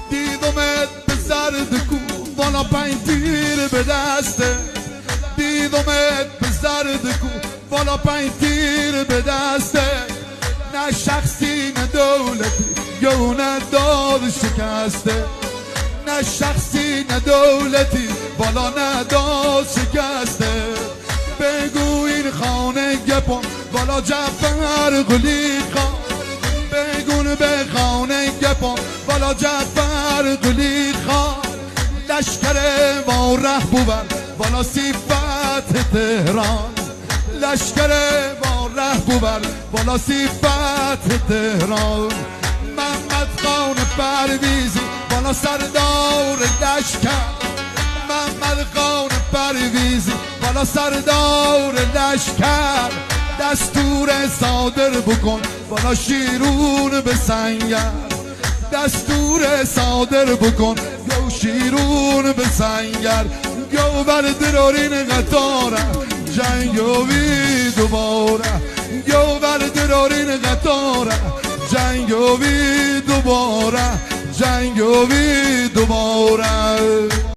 دیدمت به زرد کو بالا 5 تیر به دسته، دیدمت به زرد کو بالا 5 تیر به دسته، نه شخصی نه دولتی یا نه دار شکسته، نه شخصی نه دولتی بالا نه دار شکسته. بگو این خانه گپم بالا جعفر قلی خان، بگون به خانه گپم بالا جعفر قلی خان، لشکر واره بود بالا صفت تهران، لشکر واره بود بالا صفت تهران. محمد خان پرویزی بالا سردار لشکر، محمد خان پرویزی بالا سردار لشکر، دستور صادر بکن بالا شیرون به سنگر، دستور صادر بکن یا شیرون به سنگر. گوبر درارین قطاره جنگوی دوباره، گوبر درارین قطاره جنگوی دوباره، جنگوی دوباره.